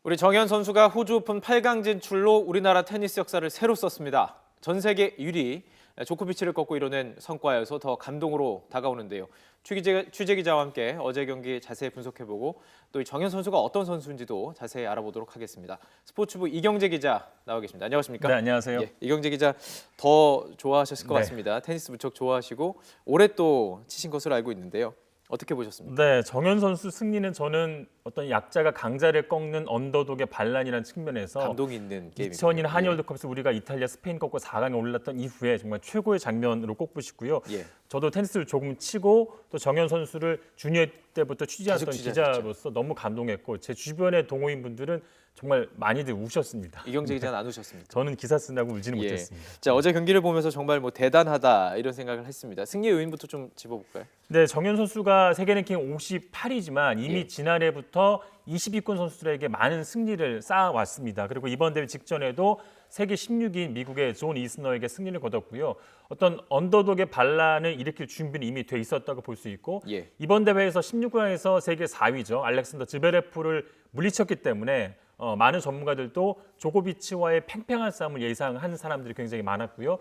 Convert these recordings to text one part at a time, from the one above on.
우리 정현 선수가 호주 오픈 8강 진출로 우리나라 테니스 역사를 새로 썼습니다. 전 세계 1위 조코비치를 꺾고 이뤄낸 성과여서 더 감동으로 다가오는데요. 취재 기자와 함께 어제 경기 자세히 분석해보고 또 이 정현 선수가 어떤 선수인지도 자세히 알아보도록 하겠습니다. 스포츠부 이경재 기자 나와 계십니다. 안녕하십니까? 네, 안녕하세요. 예, 이경재 기자 더 좋아하셨을 것 네. 같습니다. 테니스 무척 좋아하시고 올해 또 치신 것으로 알고 있는데요. 어떻게 보셨습니까? 네, 정현 선수 승리는 저는 어떤 약자가 강자를 꺾는 언더독의 반란이라는 측면에서 감동이 있는 게임입니다. 2002년 한일 월드컵에서 우리가 이탈리아, 스페인 꺾고 4강에 올랐던 이후에 정말 최고의 장면으로 꼽으시고요. 예. 저도 테니스를 조금 치고 또 정현 선수를 주니어 때부터 취재했던 계속 취재하셨죠. 기자로서 너무 감동했고 제 주변의 동호인분들은 정말 많이들 우셨습니다. 이경재 기자는 안 오셨습니까? 저는 기사 쓴다고 울지는 예. 못했습니다. 자, 어제 경기를 보면서 정말 뭐 대단하다 이런 생각을 했습니다. 승리 요인부터 좀 짚어볼까요? 네, 정현 선수가 세계 랭킹 58위지만 이미 예. 지난해부터 20위권 선수들에게 많은 승리를 쌓아왔습니다. 그리고 이번 대회 직전에도 세계 16위인 미국의 존 이스너에게 승리를 거뒀고요. 어떤 언더독의 반란을 일으킬 준비는 이미 돼 있었다고 볼 수 있고 예. 이번 대회에서 16강에서 세계 4위죠. 알렉산더 즈베레프를 물리쳤기 때문에 많은 전문가들도 조코비치와의 팽팽한 싸움을 예상한 사람들이 굉장히 많았고요.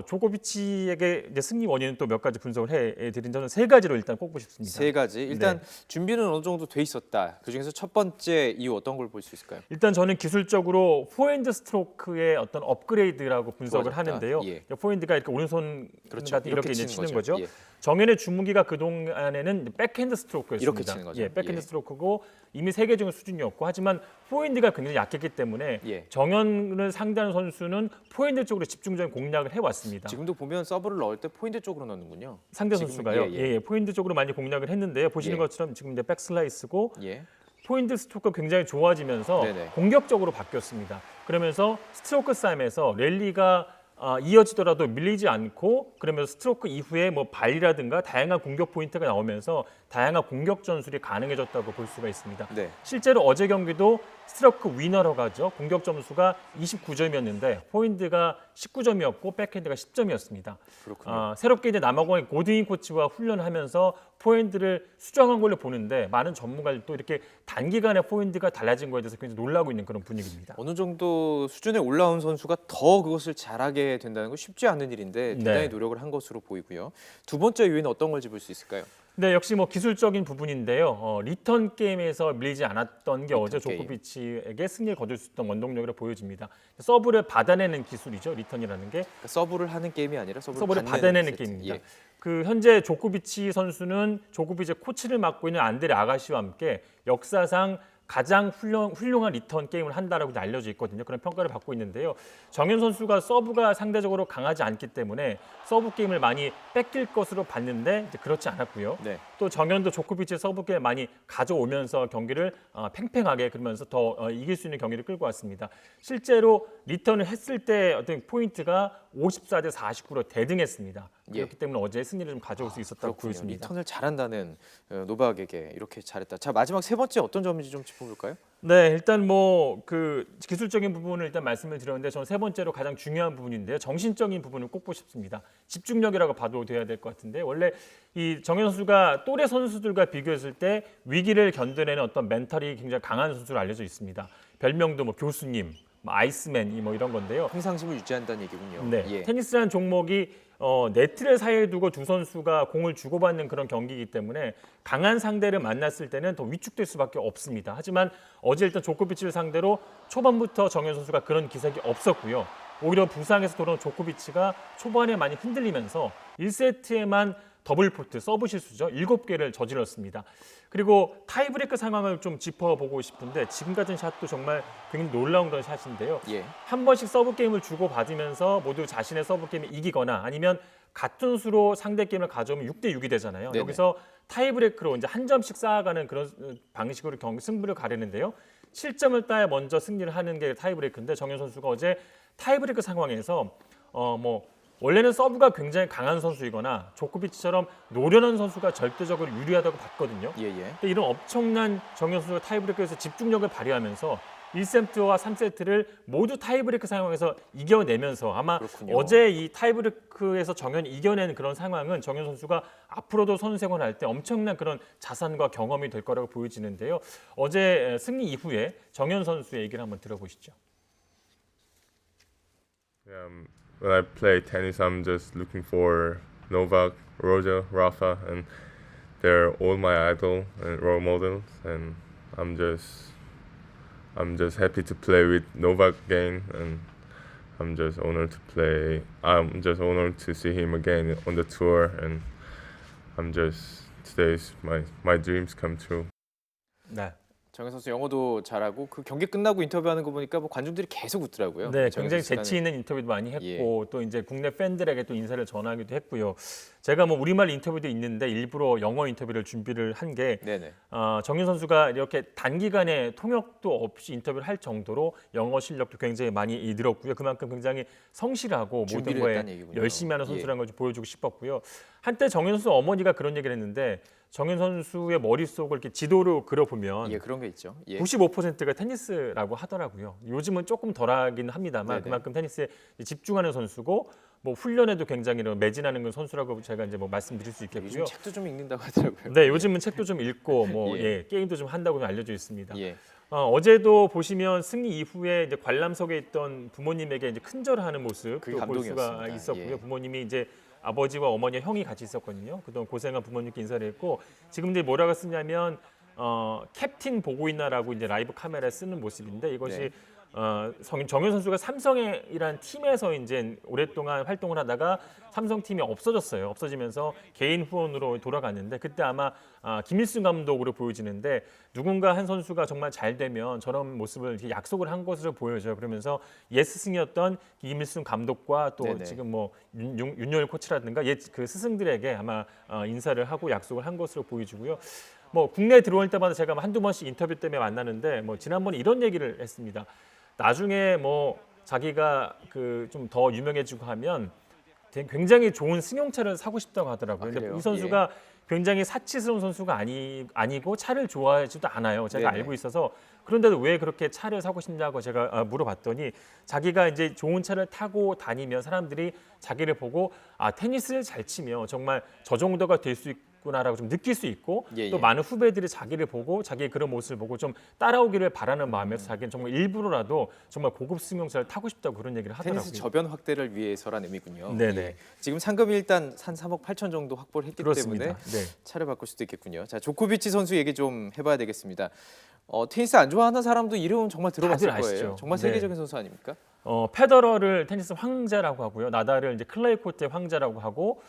조코비치에게 이제 승리 원인은 또 몇 가지 분석을 해드린 저는 세 가지로 일단 꼽고 싶습니다. 세 가지. 일단 네. 준비는 어느 정도 돼 있었다. 그중에서 첫 번째 이유 어떤 걸 볼 수 있을까요? 일단 저는 기술적으로 포핸드 스트로크의 어떤 업그레이드라고 분석을 좋아졌다. 하는데요. 예. 포핸드가 이렇게 오른손 그렇죠. 같은 이렇게 이제 치는 거죠. 예. 정현의 주무기가 그 동안에는 백핸드 스트로크였습니다. 이렇게 치는 거죠. 예, 백핸드 예. 스트로크고 이미 세계적인 수준이었고 하지만 포핸드가 굉장히 약했기 때문에 예. 정현을 상대하는 선수는 포핸드 쪽으로 집중적인 공략을 해왔습니다. 지금도 보면 서브를 넣을 때 포인트 쪽으로 넣는군요. 상대 지금은- 선수가요. 예, 예. 포핸드 쪽으로 많이 공략을 했는데요. 보시는 예. 것처럼 지금 이제 백슬라이스고 예. 포핸드 스트로크가 굉장히 좋아지면서 네네. 공격적으로 바뀌었습니다. 그러면서 스트로크 싸움에서 랠리가 이어지더라도 밀리지 않고 그러면서 스트로크 이후에 뭐 발이라든가 다양한 공격 포인트가 나오면서 다양한 공격 전술이 가능해졌다고 볼 수가 있습니다. 네. 실제로 어제 경기도 스트로크 위너라고 하죠. 공격 점수가 29점이었는데 포인트가 19점이었고 백핸드가 10점이었습니다. 그렇군요. 새롭게 이제 남아공의 고드인 코치와 훈련을 하면서 포핸드를 수정한 걸로 보는데 많은 전문가들도 이렇게 단기간에 포핸드가 달라진 거에 대해서 굉장히 놀라고 있는 그런 분위기입니다. 어느 정도 수준에 올라온 선수가 더 그것을 잘하게 된다는 건 쉽지 않은 일인데 대단히 네. 노력을 한 것으로 보이고요. 두 번째 요인은 어떤 걸 짚을 수 있을까요? 네, 역시 뭐 기술적인 부분인데요. 리턴 게임에서 밀리지 않았던 게 어제 게임. 조코비치에게 승리를 거둘 수 있던 원동력으로 보여집니다. 서브를 받아내는 기술이죠. 리턴이라는 게 그러니까 서브를 하는 게임이 아니라 서브를 받는 받아내는 세트. 게임입니다. 예. 그 현재 조코비치 선수는 조코비치의 코치를 맡고 있는 안드레 아가시와 함께 역사상 가장 훌륭한 리턴 게임을 한다라고 알려져 있거든요. 그런 평가를 받고 있는데요. 정현 선수가 서브가 상대적으로 강하지 않기 때문에 서브 게임을 많이 뺏길 것으로 봤는데 이제 그렇지 않았고요. 네. 또 정현도 조코비치의 서브 게임 많이 가져오면서 경기를 팽팽하게 그러면서 더 이길 수 있는 경기를 끌고 왔습니다. 실제로 리턴을 했을 때 어떤 포인트가 54대 49로 대등했습니다. 예. 그렇기 때문에 어제 승리를 좀 가져올 수 있었다고 그렇군요. 보여집니다. 리턴을 잘한다는 노박에게 이렇게 잘했다. 자, 마지막 세 번째 어떤 점인지 좀 짚어볼까요? 네, 일단 뭐 그 기술적인 부분을 일단 말씀을 드렸는데 저는 세 번째로 가장 중요한 부분인데요. 정신적인 부분을 꼽고 싶습니다. 집중력이라고 봐도 돼야 될 것 같은데 원래 이 정현 선수가 또래 선수들과 비교했을 때 위기를 견뎌내는 어떤 멘탈이 굉장히 강한 선수로 알려져 있습니다. 별명도 뭐 교수님, 뭐 아이스맨 뭐 이런 건데요. 평상심을 유지한다는 얘기군요. 네, 예. 테니스라는 종목이 네트를 사이에 두고 두 선수가 공을 주고받는 그런 경기이기 때문에 강한 상대를 만났을 때는 더 위축될 수밖에 없습니다. 하지만 어제 일단 조코비치를 상대로 초반부터 정현 선수가 그런 기색이 없었고요. 오히려 부상에서 돌아온 조코비치가 초반에 많이 흔들리면서 1세트에만 더블 포트, 서브 실수죠. 7개를 저질렀습니다. 그리고 타이브레이크 상황을 좀 짚어보고 싶은데 지금 같은 샷도 정말 굉장히 놀라운 그런 샷인데요. 예. 한 번씩 서브 게임을 주고받으면서 모두 자신의 서브 게임을 이기거나 아니면 같은 수로 상대 게임을 가져오면 6대6이 되잖아요. 네네. 여기서 타이브레이크로 이제 한 점씩 쌓아가는 그런 방식으로 승부를 가르는데요. 7점을 따야 먼저 승리를 하는 게 타이브레이크인데 정현 선수가 어제 타이브레이크 상황에서 원래는 서브가 굉장히 강한 선수이거나 조코비치처럼 노련한 선수가 절대적으로 유리하다고 봤거든요. 예. 근데 이런 엄청난 정현 선수가 타이브레이크에서 집중력을 발휘하면서 1세트와 3세트를 모두 타이브레이크 상황에서 이겨내면서 아마 그렇군요. 어제 이 타이브레이크에서 정현이 이겨낸 그런 상황은 정현 선수가 앞으로도 선수 생활할 때 엄청난 그런 자산과 경험이 될 거라고 보여지는데요. 어제 승리 이후에 정현 선수의 얘기를 한번 들어보시죠. When I play tennis, I'm just looking for Novak, Roger, Rafa, and they're all my idol and role models. And I'm just happy to play with Novak again, and I'm just honored to play. I'm just honored to see him again on the tour, and today's my dreams come true. 네. 정현 선수 영어도 잘하고 그 경기 끝나고 인터뷰하는 거 보니까 뭐 관중들이 계속 웃더라고요. 네, 정현 굉장히 선수가 재치 있는 인터뷰도 많이 했고 예. 또 이제 국내 팬들에게 또 인사를 전하기도 했고요. 제가 뭐 우리말 인터뷰도 있는데 일부러 영어 인터뷰를 준비를 한 게 네네. 정윤 선수가 이렇게 단기간에 통역도 없이 인터뷰를 할 정도로 영어 실력도 굉장히 많이 늘었고요. 그만큼 굉장히 성실하고 모든 준비를 거에 했다는 얘기군요. 열심히 하는 예. 선수라는 걸 좀 보여주고 싶었고요. 한때 정윤 선수 어머니가 그런 얘기를 했는데 정윤 선수의 머릿속을 이렇게 지도로 그려보면 예, 그런 게 있죠. 예. 95%가 테니스라고 하더라고요. 요즘은 조금 덜하긴 합니다만 네네. 그만큼 테니스에 집중하는 선수고 뭐 훈련에도 굉장히 매진하는 건 선수라고 제가 이제 뭐 말씀드릴 수 있겠고요. 요즘 책도 좀 읽는다고 하더라고요. 네, 요즘은 책도 좀 읽고 뭐 예. 예, 게임도 좀 한다고 알려져 있습니다. 예. 어제도 보시면 승리 이후에 이제 관람석에 있던 부모님에게 이제 큰절하는 모습 그게 볼 수가 감동이었습니다. 있었고요. 예. 부모님이 이제 아버지와 어머니와 형이 같이 있었거든요. 그동안 고생한 부모님께 인사를 했고 지금 이제 뭐라고 쓰냐면 캡틴 보고 있나라고 이제 라이브 카메라에 쓰는 모습인데 이것이 네. 정현 선수가 삼성이라는 팀에서 이제 오랫동안 활동을 하다가 삼성 팀이 없어졌어요. 없어지면서 개인 후원으로 돌아갔는데 그때 아마 김일순 감독으로 보여지는데 누군가 한 선수가 정말 잘 되면 저런 모습을 이렇게 약속을 한 것으로 보여져요. 그러면서 옛 스승이었던 김일순 감독과 또 네네. 지금 뭐 윤여일 코치라든가 옛 그 스승들에게 아마 인사를 하고 약속을 한 것으로 보여지고요. 뭐 국내에 들어올 때마다 제가 한두 번씩 인터뷰 때문에 만나는데 뭐 지난번에 이런 얘기를 했습니다. 나중에 뭐 자기가 그 좀 더 유명해지고 하면 굉장히 좋은 승용차를 사고 싶다고 하더라고요. 근데 그래요? 이 선수가 굉장히 사치스러운 선수가 아니고 차를 좋아하지도 않아요. 제가 네네. 알고 있어서 그런데도 왜 그렇게 차를 사고 싶냐고 제가 물어봤더니 자기가 이제 좋은 차를 타고 다니면 사람들이 자기를 보고 테니스를 잘 치면 정말 저 정도가 될 수 있구나라고 좀 느낄 수 있고 예, 또 예. 많은 후배들이 자기를 보고 자기의 그런 모습을 보고 좀 따라오기를 바라는 마음에서 자기는 정말 일부러라도 정말 고급 승용차를 타고 싶다고 그런 얘기를 하더라고요. 테니스 저변 확대를 위해서란 의미군요. 네네. 예. 지금 상금이 일단 한 3억 8천 정도 확보를 했기 그렇습니다. 때문에 네. 차를 바꿀 수도 있겠군요. 자, 조코비치 선수 얘기 좀 해봐야 되겠습니다. 테니스 안 좋아하는 사람도 이름은 정말 들어봤을 다들 아시죠. 거예요. 정말 네. 세계적인 선수 아닙니까? 페더러를 테니스 황제라고 하고요. 나달을 이제 클레이 코트의 황제라고 하고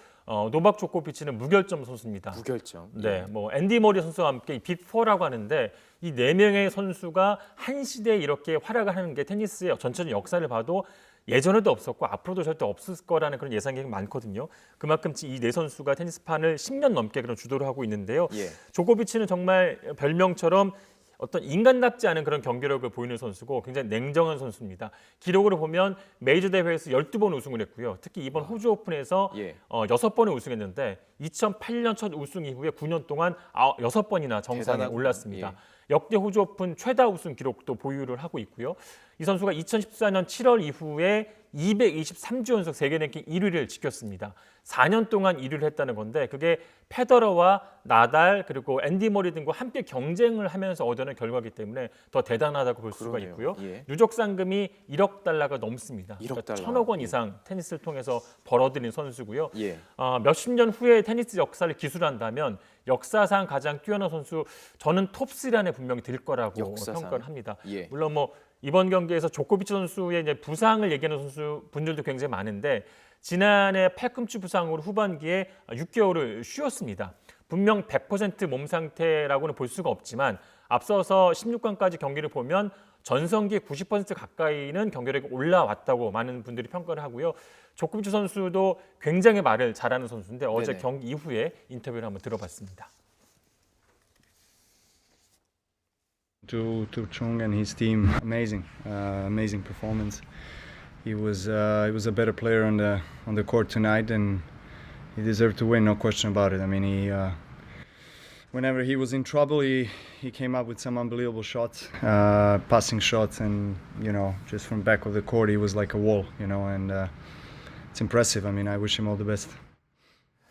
노박 조코비치는 무결점 선수입니다. 무결점. 네, 뭐 앤디 머리 선수와 함께 빅4라고 하는데 이 네 명의 선수가 한 시대에 이렇게 활약을 하는 게 테니스의 전체적인 역사를 봐도 예전에도 없었고 앞으로도 절대 없을 거라는 그런 예상이 많거든요. 그만큼 이 네 선수가 테니스판을 10년 넘게 그런 주도를 하고 있는데요. 예. 조코비치는 정말 별명처럼 어떤 인간답지 않은 그런 경기력을 보이는 선수고 굉장히 냉정한 선수입니다. 기록으로 보면 메이저 대회에서 12번 우승을 했고요. 특히 이번 호주 오픈에서 예. 6번을 우승했는데 2008년 첫 우승 이후에 9년 동안 6번이나 정상에 대단하군요. 올랐습니다. 예. 역대 호주 오픈 최다 우승 기록도 보유를 하고 있고요. 이 선수가 2014년 7월 이후에 223주 연속 세계 랭킹 1위를 지켰습니다. 4년 동안 1위를 했다는 건데 그게 페더러와 나달 그리고 앤디 머리 등과 함께 경쟁을 하면서 얻어낸 결과이기 때문에 더 대단하다고 볼 수가 그러네요. 있고요. 예. 누적 상금이 1억 달러가 넘습니다. 1억 달러. 1,000억 원 이상 테니스를 통해서 벌어들인 선수고요. 예. 몇십 년 후에 테니스 역사를 기술한다면 역사상 가장 뛰어난 선수 저는 톱3 안에 분명히 들 거라고 역사상. 평가를 합니다. 예. 물론 뭐 이번 경기에서 조코비치 선수의 이제 부상을 얘기하는 선수 분들도 굉장히 많은데 지난해 팔꿈치 부상으로 후반기에 6개월을 쉬었습니다. 분명 100% 몸 상태라고는 볼 수가 없지만 앞서서 16강까지 경기를 보면 전성기 90% 가까이는 경기력이 올라왔다고 많은 분들이 평가를 하고요. 조코비치 선수도 굉장히 말을 잘하는 선수인데 어제 네네. 경기 이후에 인터뷰를 한번 들어봤습니다. To Chung and his team, amazing performance. he was a better player on the court tonight, and he deserved to win, no question about it. I mean, whenever he was in trouble, he came up with some unbelievable shots, passing shots, and just from back of the court, he was like a wall, and it's impressive. I mean, I wish him all the best.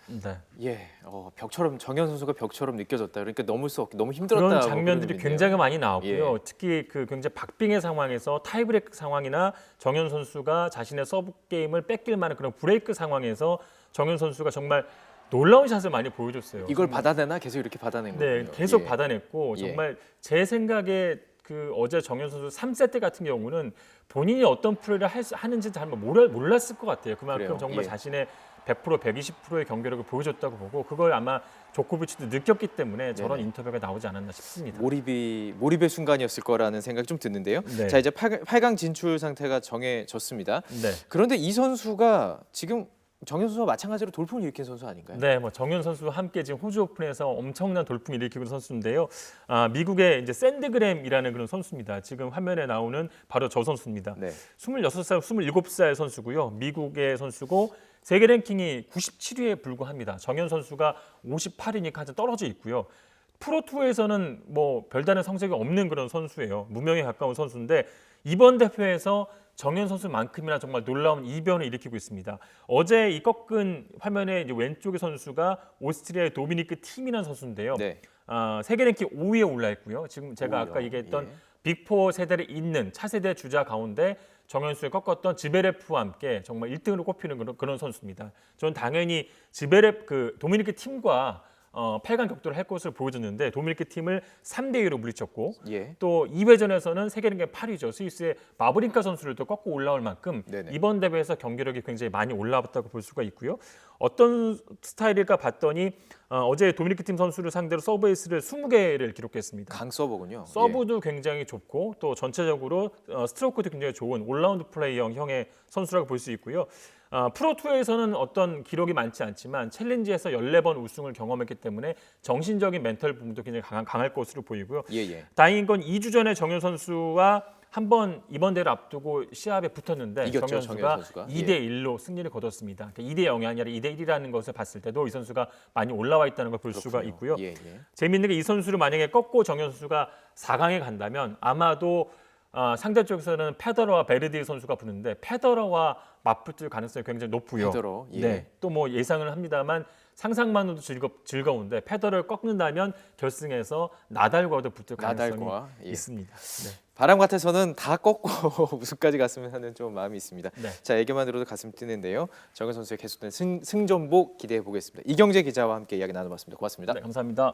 네. 예, 벽처럼 정현 선수가 벽처럼 느껴졌다. 그러니까 넘을 수 없게 너무 힘들었다. 그런 장면들이 굉장히 많이 나왔고요. 예. 특히 그 굉장히 박빙의 상황에서 타이브레이크 상황이나 정현 선수가 자신의 서브 게임을 뺏길 만한 그런 브레이크 상황에서 정현 선수가 정말 놀라운 샷을 많이 보여줬어요. 이걸 받아내나 계속 이렇게 받아낸 거예요. 네, 계속 예. 받아냈고 예. 정말 제 생각에 그 어제 정현 선수 3세트 같은 경우는 본인이 어떤 플레이를 하는지 잘 몰랐을 것 같아요. 그만큼 그래요? 정말 예. 자신의 100%, 120%의 경기력을 보여줬다고 보고 그걸 아마 조코비치도 느꼈기 때문에 저런 네네. 인터뷰가 나오지 않았나 싶습니다. 몰입의 순간이었을 거라는 생각이 좀 드는데요. 네. 자, 이제 8강 진출 상태가 정해졌습니다. 네. 그런데 이 선수가 지금 정현 선수와 마찬가지로 돌풍을 일으킨 선수 아닌가요? 네, 뭐 정현 선수와 함께 지금 호주 오픈에서 엄청난 돌풍을 일으키고 있는 선수인데요. 미국의 이제 샌드그램이라는 그런 선수입니다. 지금 화면에 나오는 바로 저 선수입니다. 네. 26살, 27살 선수고요. 미국의 선수고 세계 랭킹이 97위에 불과합니다. 정현 선수가 58위니까 한참 떨어져 있고요. 프로2에서는 뭐 별다른 성적이 없는 그런 선수예요. 무명에 가까운 선수인데 이번 대회에서 정현 선수만큼이나 정말 놀라운 이변을 일으키고 있습니다. 어제 이 꺾은 화면에 이제 왼쪽의 선수가 오스트리아의 도미니크 팀이라는 선수인데요. 네. 세계 랭킹 5위에 올라 있고요. 지금 제가 오히려, 아까 얘기했던 예. 빅4 세대를 잇는 차세대 주자 가운데 정현수에 꺾었던 지베레프와 함께 정말 1등으로 꼽히는 그런 선수입니다. 저는 당연히 그 도미니크 팀과 8강 격돌을 할 것을 보여줬는데 도미니크 팀을 3대2로 물리쳤고 예. 또 2회전에서는 세계 랭킹 8위죠. 스위스의 마브린카 선수를 또 꺾고 올라올 만큼 네네. 이번 대회에서 경기력이 굉장히 많이 올라왔다고 볼 수가 있고요. 어떤 스타일일까 봤더니 어제 도미니크 팀 선수를 상대로 서브 에이스를 20개를 기록했습니다. 강 서버군요. 서브도 굉장히 좁고 또 전체적으로 스트로크도 굉장히 좋은 올라운드 플레이형의 선수라고 볼 수 있고요. 프로2에서는 어떤 기록이 많지 않지만 챌린지에서 14번 우승을 경험했기 때문에 정신적인 멘탈 부분도 굉장히 강할 것으로 보이고요. 예. 다행인 건 2주 전에 정현 선수와 한번 이번 대회를 앞두고 시합에 붙었는데 이겼죠, 정현 정현 선수가 선수가. 2대 1로 승리를 거뒀습니다. 2대 0이 아니라 2대 1이라는 것을 봤을 때도 이 선수가 많이 올라와 있다는 걸 볼 수가 있고요. 예. 재미있는 게 이 선수를 만약에 꺾고 정현 선수가 4강에 간다면 아마도 상대 쪽에서는 페더러와 베르디 선수가 붙는데 페더러와 맞붙을 가능성이 굉장히 높고요. 페더러, 예. 네, 또 뭐 예상을 합니다만 상상만으로도 즐거운데 페더러를 꺾는다면 결승에서 나달과도 붙을 가능성이 나달과, 예. 있습니다. 네. 바람 같아서는 다 꺾고 우승까지 갔으면 하는 좀 마음이 있습니다. 네. 자, 얘기만 들어도 가슴 뛰는데요. 정현 선수의 계속된 승전복 기대해 보겠습니다. 이경재 기자와 함께 이야기 나눠봤습니다. 고맙습니다. 네, 감사합니다.